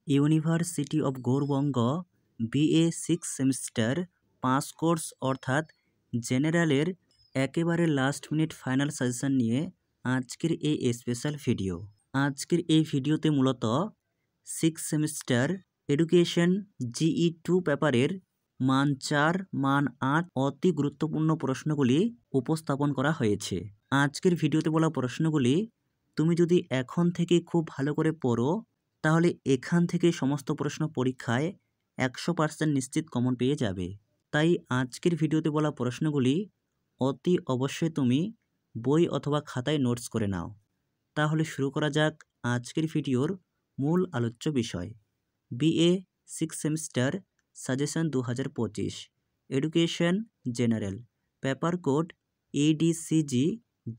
University of Gour Banga BA 6 semester 5 course অর্থাৎ জেনারেলের একেবারে লাস্ট মিনিট ফাইনাল সাজেশন নিয়ে আজকের এই স্পেশাল ভিডিও। আজকের এই ভিডিওতে মূলত 6 সেমিস্টার এডুকেশন GE 2 পেপারের মান 4, মান 8 অতি গুরুত্বপূর্ণ প্রশ্নগুলি উপস্থাপন করা হয়েছে। আজকের ভিডিওতে বলা প্রশ্নগুলি তুমি যদি এখন থেকে খুব ভালো করে পড়ো তাহলে এখান থেকে সমস্ত প্রশ্ন পরীক্ষায় 100% নিশ্চিত কমন পেয়ে যাবে। তাই আজকের ভিডিওতে বলা প্রশ্নগুলি অতি অবশ্যই তুমি বই অথবা খাতায় নোটস করে নাও। তাহলে শুরু করা যাক আজকের ভিডিওর মূল আলোচ্য বিষয়। BA 6 semester suggestion 2025 education general, paper code ADCG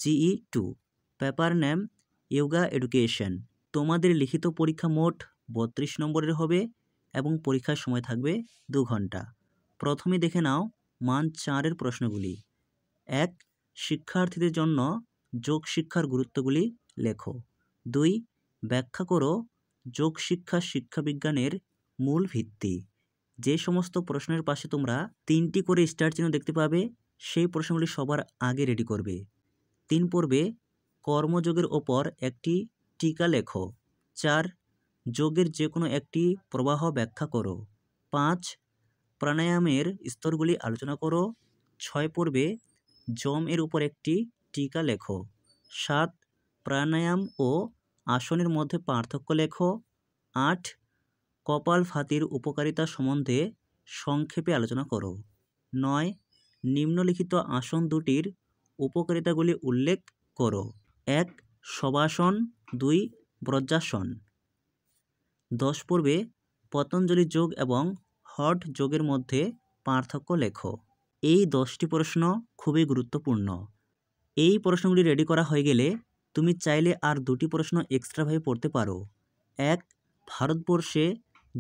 GE 2, paper name yoga education. তোমাদের লিখিত পরীক্ষা মোট 32 নম্বরের হবে এবং পরীক্ষার সময় থাকবে 2 ঘন্টা। প্রথমে দেখে নাও মান 4-এর প্রশ্নগুলি। 1. শিক্ষার্থীদের জন্য যোগ শিক্ষার গুরুত্বগুলি লেখো। 2. ব্যাখ্যা করো যোগ শিক্ষা শিক্ষাবিজ্ঞানের মূল ভিত্তি। যে সমস্ত প্রশ্নের পাশে তোমরা 3টি করে স্টার চিহ্ন দেখতে পাবে সেই প্রশ্নগুলি সবার আগে রেডি করবে। 3 পর্বে কর্মযোগের ওপর একটি টিকা লেখো। 4. যোগের যে কোনো একটি প্রবাহ ব্যাখ্যা করো। 5. প্রাণায়ামের স্তরগুলি আলোচনা করো। 6 পর্বে যম এর উপর একটি টিকা লেখো। 7. প্রাণায়াম ও আসনের মধ্যে পার্থক্য লেখো। 8. কপালভাতির উপকারিতা সম্বন্ধে সংক্ষেপে আলোচনা করো। 9. নিম্নলিখিত আসন দুটির উপকারিতাগুলি উল্লেখ করো। 1. শবাসন, 2. বজ্রাসন। 10 পর্বে পতঞ্জলি যোগ এবং হঠ যোগের মধ্যে পার্থক্য লেখো। এই 10টি প্রশ্ন খুবই গুরুত্বপূর্ণ। এই প্রশ্নগুলি রেডি করা হয়ে গেলে তুমি চাইলে আর 2টি প্রশ্ন এক্সট্রাভাবে পড়তে পারো। 1. ভারতবর্ষে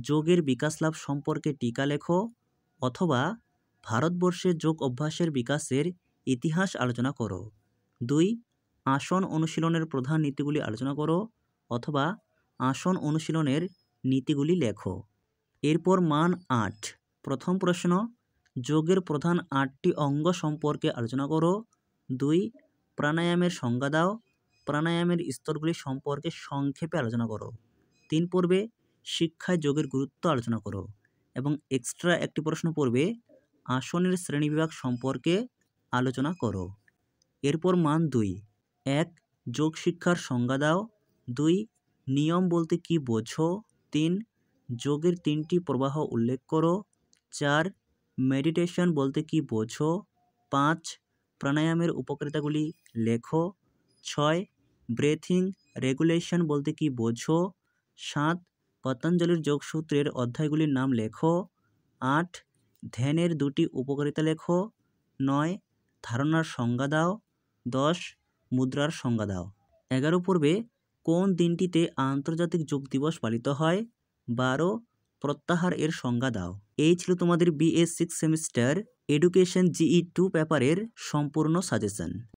যোগের বিকাশ লাভ সম্পর্কে টিকা লেখো, অথবা ভারতবর্ষে যোগ অভ্যাসের বিকাশের ইতিহাস আলোচনা করো। 2. আসন অনুশীলনের প্রধান নীতিগুলি আলোচনা করো, অথবা আসন অনুশীলনের নীতিগুলি লেখো। এরপর মান 8। প্রথম প্রশ্ন, যোগের প্রধান 8টি অঙ্গ সম্পর্কে আলোচনা করো। 2. প্রাণায়ামের সংজ্ঞা দাও। প্রাণায়ামের স্তরগুলি সম্পর্কে সংক্ষেপে আলোচনা করো। 3 পর্বে শিক্ষায় যোগের গুরুত্ব আলোচনা করো এবং এক্সট্রা একটি প্রশ্ন পড়বে আসনের শ্রেণীবিভাগ সম্পর্কে আলোচনা করো। এরপর মান 2। 1. যোগ শিক্ষার সংজ্ঞা দাও। 2. নিয়ম বলতে কি বোঝো। 3. যোগের 3টি প্রবাহ উল্লেখ করো। 4. মেডিটেশন বলতে কি বোঝো। 5. প্রাণায়ামের উপকারিতাগুলি লেখো। 6. ব্রেথিং রেগুলেশন বলতে কি বোঝো। 7. পতঞ্জলির যোগসূত্রের অধ্যায়গুলির নাম লেখো। 8. ধ্যানের 2টি উপকারিতা লেখো। 9. ধারণার সংজ্ঞা দাও। 10. মুদ্রার সংজ্ঞা দাও। 11 পর্বে কোন দিনটিতে আন্তর্জাতিক যোগ দিবস পালিত হয়। 12. প্রত্যাহার এর সংজ্ঞা দাও। এই ছিল তোমাদের BA 6 সেমিস্টার এডুকেশন GE 2 পেপারের সম্পূর্ণ সাজেশন।